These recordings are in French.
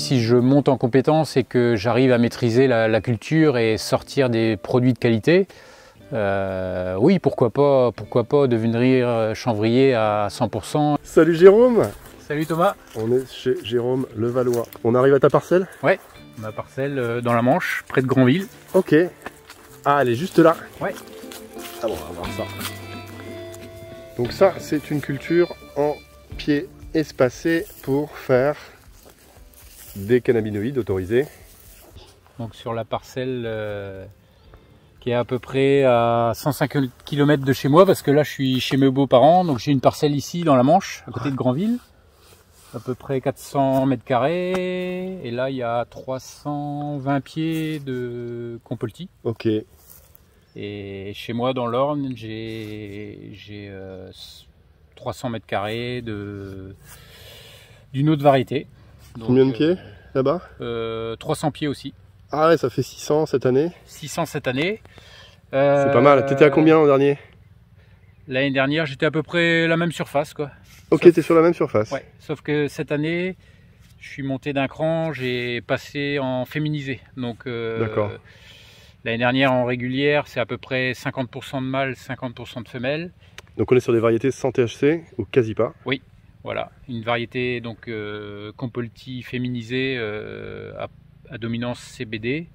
si je monte en compétence et que j'arrive à maîtriser la culture et sortir des produits de qualité, oui, pourquoi pas devenir chanvrier à 100%. Salut Jérôme! Salut Thomas! On est chez Jérôme Levallois. On arrive à ta parcelle? Ouais, ma parcelle dans la Manche, près de Granville. Ok. Ah, elle est juste là? Ouais. Ah bon, on va voir ça. Donc ça, c'est une culture en pied espacé pour faire des cannabinoïdes autorisés. Donc sur la parcelle qui est à peu près à 150 km de chez moi, parce que là je suis chez mes beaux-parents, donc j'ai une parcelle ici dans la Manche, à côté de Granville, à peu près 400 mètres carrés, et là il y a 320 pieds de Compolti. Ok. Et chez moi dans l'Orne, j'ai 300 mètres carrés d'une autre variété. Donc, combien de pieds là-bas? 300 pieds aussi. Ah ouais, ça fait 600 cette année. 600 cette année. C'est pas mal. T'étais à combien l'an dernier? L'année dernière, j'étais à peu près la même surface, quoi. Ok, t'es sur la même surface. Ouais, sauf que cette année, je suis monté d'un cran, j'ai passé en féminisé. Donc, d'accord. L'année dernière, en régulière, c'est à peu près 50% de mâles, 50% de femelles. Donc on est sur des variétés sans THC ou quasi pas? Oui, voilà. Une variété donc Compolti féminisée à dominance CBD.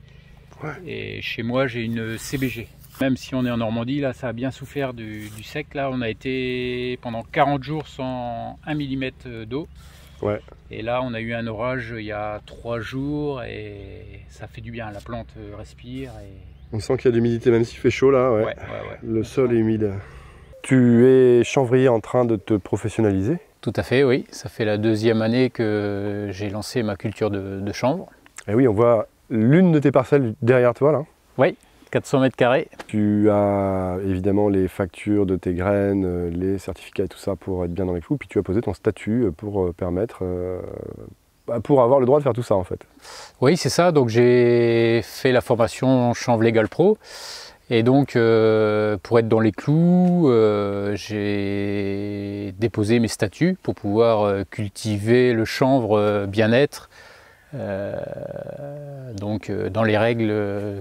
Ouais. Et chez moi, j'ai une CBG. Même si on est en Normandie, là, ça a bien souffert du sec. Là, on a été pendant 40 jours sans 1 mm d'eau. Ouais. Et là, on a eu un orage il y a 3 jours et ça fait du bien. La plante respire. Et... on sent qu'il y a de l'humidité, même s'il fait chaud là. Ouais. Ouais. Le sol est humide. Tu es chanvrier en train de te professionnaliser? Tout à fait, oui. Ça fait la 2e année que j'ai lancé ma culture de chanvre. Et oui, on voit l'une de tes parcelles derrière toi là. Oui, 400 mètres carrés. Tu as évidemment les factures de tes graines, les certificats et tout ça pour être bien dans les clous. Puis tu as posé ton statut pour permettre, pour avoir le droit de faire tout ça en fait. Oui, c'est ça. Donc j'ai fait la formation Chanvre Légal Pro. Et donc pour être dans les clous, j'ai déposé mes statuts pour pouvoir cultiver le chanvre bien-être. Donc dans les règles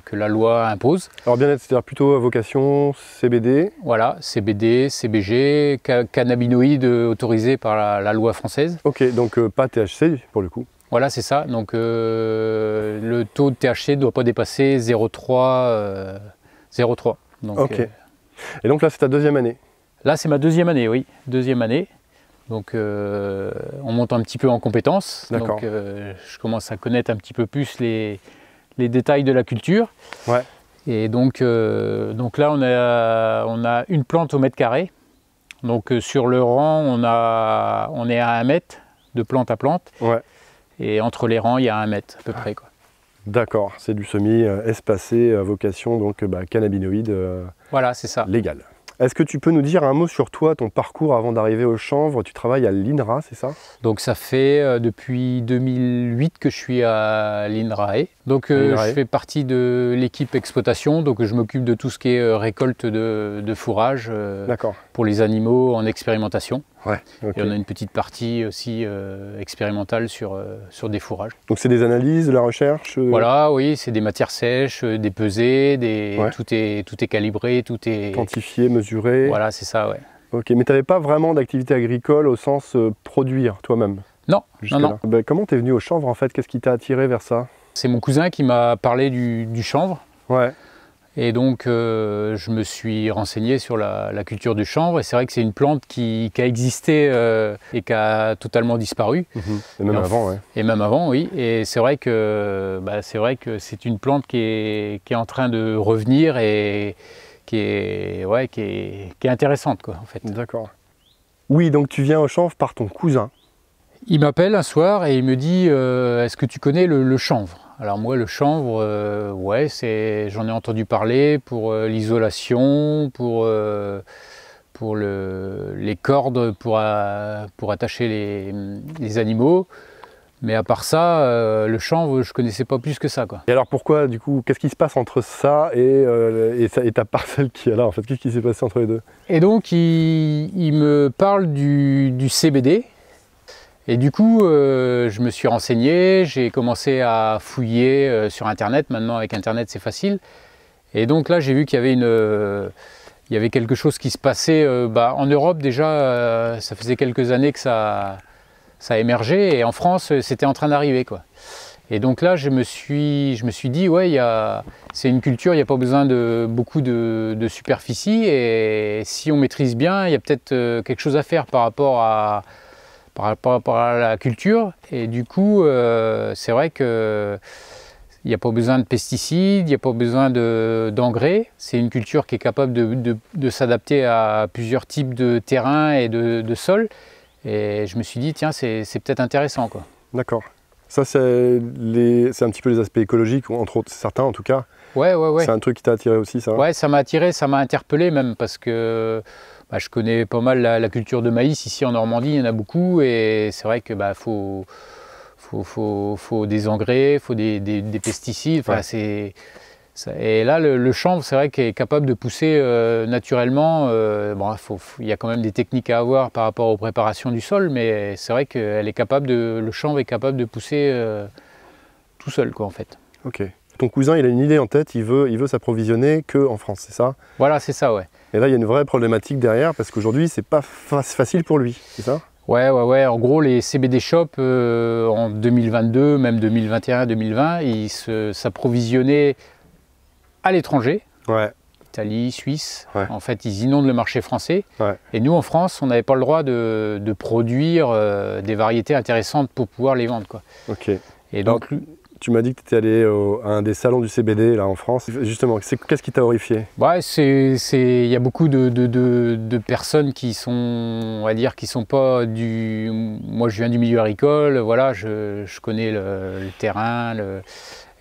que la loi impose. Alors bien-être, c'est-à-dire plutôt à vocation CBD. Voilà, CBD, CBG, cannabinoïdes autorisés par la loi française. Ok, donc pas THC pour le coup. Voilà, c'est ça. Donc le taux de THC ne doit pas dépasser 0,3. 0,3. Ok. Et donc là, c'est ta 2e année? Là, c'est ma 2e année, oui. 2e année. Donc on monte un petit peu en compétences. Donc je commence à connaître un petit peu plus les détails de la culture. Ouais. Et donc là on a une plante au mètre carré. Donc sur le rang on est à 1 mètre de plante à plante. Ouais. Et entre les rangs il y a 1 mètre à peu près, quoi. D'accord, c'est du semi espacé à vocation donc cannabinoïde. Voilà, c'est ça. Légal. Est-ce que tu peux nous dire un mot sur toi, ton parcours avant d'arriver au chanvre? Tu travailles à l'INRA, c'est ça? Donc ça fait depuis 2008 que je suis à l'INRAE. Donc je fais partie de l'équipe exploitation, donc je m'occupe de tout ce qui est récolte de fourrage pour les animaux en expérimentation. Ouais, okay. Et on a une petite partie aussi expérimentale sur des fourrages. Donc c'est des analyses, de la recherche? Voilà, oui, c'est des matières sèches, des pesées, tout est calibré, tout est... quantifié, mesuré. Voilà, c'est ça, ouais. Ok, mais tu n'avais pas vraiment d'activité agricole au sens produire toi-même? Non, non. Ben, comment tu es venu au chanvre en fait? Qu'est-ce qui t'a attiré vers ça? C'est mon cousin qui m'a parlé du chanvre. Ouais. Et donc je me suis renseigné sur la culture du chanvre. Et c'est vrai que c'est une plante qui a existé et qui a totalement disparu. Et même avant, ouais. Et même avant, oui. Et c'est vrai que c'est une plante qui est en train de revenir et qui est intéressante, quoi, en fait. D'accord. Oui, donc tu viens au chanvre par ton cousin. Il m'appelle un soir et il me dit est-ce que tu connais le chanvre? Alors moi, le chanvre, ouais, j'en ai entendu parler pour l'isolation, pour les cordes pour attacher les animaux. Mais à part ça, le chanvre, je connaissais pas plus que ça, quoi. Et alors pourquoi, du coup, qu'est-ce qui se passe entre ça et ta parcelle qui est là, en fait? Qu'est-ce qui s'est passé entre les deux? Et donc, il me parle du CBD. Et du coup, je me suis renseigné, j'ai commencé à fouiller sur Internet. Maintenant, avec Internet, c'est facile. Et donc là, j'ai vu qu'il y avait il y avait quelque chose qui se passait en Europe déjà. Ça faisait quelques années que ça émergeait, et en France, c'était en train d'arriver, quoi. Et donc là, je me suis dit, ouais, c'est une culture, il n'y a pas besoin de beaucoup de superficie, et si on maîtrise bien, il y a peut-être quelque chose à faire par rapport à la culture. Et du coup, c'est vrai que il n'y a pas besoin de pesticides, il n'y a pas besoin d'engrais. C'est une culture qui est capable de s'adapter à plusieurs types de terrains et de sols. Et je me suis dit, tiens, c'est peut-être intéressant, quoi. D'accord. Ça, c'est un petit peu les aspects écologiques, entre autres, certains en tout cas. Ouais. C'est un truc qui t'a attiré aussi, ça? Ouais, ça m'a attiré, ça m'a interpellé même, parce que je connais pas mal la culture de maïs. Ici en Normandie, il y en a beaucoup, et c'est vrai que faut des engrais, il faut des pesticides. Enfin, et là, le chanvre, c'est vrai qu'il est capable de pousser naturellement. Il y a quand même des techniques à avoir par rapport aux préparations du sol, mais c'est vrai que le chanvre est capable de pousser tout seul, quoi, en fait. Ok. Ton cousin, il a une idée en tête, il veut s'approvisionner qu'en France, c'est ça? Voilà, c'est ça, ouais. Et là, il y a une vraie problématique derrière, parce qu'aujourd'hui, c'est pas facile pour lui, c'est ça? Ouais. En gros, les CBD shops en 2022, même 2021, 2020, ils s'approvisionnaient à l'étranger, Italie, Suisse. En fait, ils inondent le marché français. Et nous, en France, on n'avait pas le droit de produire des variétés intéressantes pour pouvoir les vendre, quoi. Ok. Et donc, tu m'as dit que tu étais allé à un des salons du CBD là en France. Justement, qu'est-ce qui t'a horrifié? Il y a beaucoup de personnes qui sont, on va dire, qui sont pas du... Moi, je viens du milieu agricole, voilà, je connais le terrain,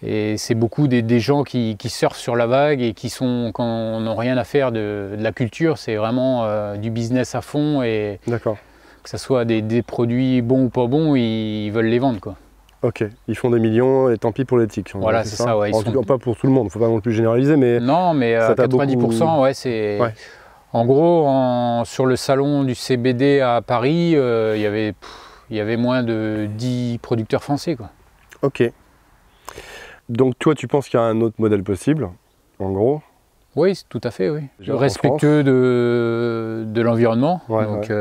et c'est beaucoup des gens qui surfent sur la vague et qui n'ont rien à faire de la culture. C'est vraiment du business à fond, et que ce soit des produits bons ou pas bons, ils veulent les vendre, quoi. Ok, ils font des millions et tant pis pour l'éthique. Voilà, c'est ça. Ouais, pas pour tout le monde, il ne faut pas non plus généraliser, mais... Non, mais 90%, ouais, c'est... Ouais. En gros, sur le salon du CBD à Paris, il y avait moins de 10 producteurs français, quoi. Ok. Donc toi, tu penses qu'il y a un autre modèle possible, en gros? Oui, tout à fait, oui. Respectueux de l'environnement. Donc,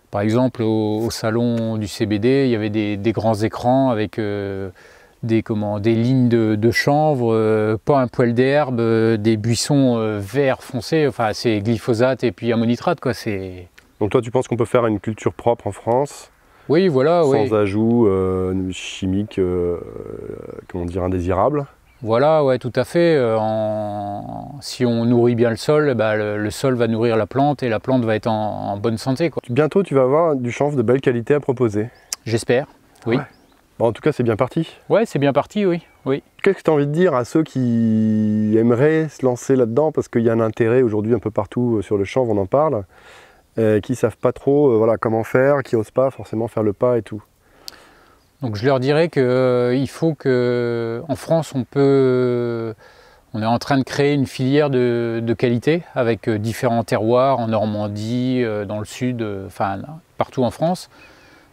par exemple, au salon du CBD, il y avait des grands écrans avec des lignes de chanvre, pas un poil d'herbe, des buissons verts foncés. Enfin, c'est glyphosate et puis ammonitrate, quoi. Donc toi, tu penses qu'on peut faire une culture propre en France? Oui, voilà. Sans ajout chimique, comment dire, indésirable? Voilà, ouais, tout à fait. Si on nourrit bien le sol, le sol va nourrir la plante, et la plante va être en bonne santé, quoi. Bientôt, tu vas avoir du chanvre de belle qualité à proposer. J'espère, oui. Ouais. Bon, en tout cas, c'est bien parti. Ouais, c'est bien parti, oui. Qu'est-ce que tu as envie de dire à ceux qui aimeraient se lancer là-dedans, parce qu'il y a un intérêt aujourd'hui un peu partout sur le chanvre, on en parle, qui ne savent pas trop comment faire, qui n'osent pas forcément faire le pas et tout? Donc je leur dirais qu'il faut que, en France, on est en train de créer une filière de qualité avec différents terroirs, en Normandie, dans le sud, enfin partout en France.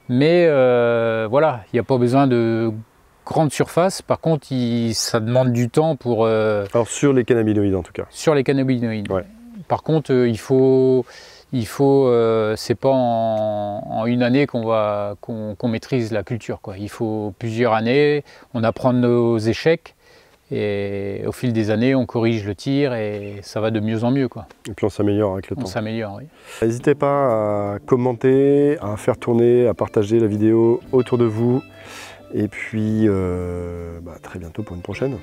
Mais voilà, il n'y a pas besoin de grandes surfaces. Par contre, ça demande du temps pour... Alors sur les cannabinoïdes en tout cas. Sur les cannabinoïdes. Ouais. Par contre, c'est pas en une année qu'on maîtrise la culture, quoi. Il faut plusieurs années, on apprend de nos échecs, et au fil des années, on corrige le tir, et ça va de mieux en mieux, quoi. Et puis on s'améliore avec le temps. On s'améliore, oui. N'hésitez pas à commenter, à faire tourner, à partager la vidéo autour de vous. Et puis, très bientôt pour une prochaine.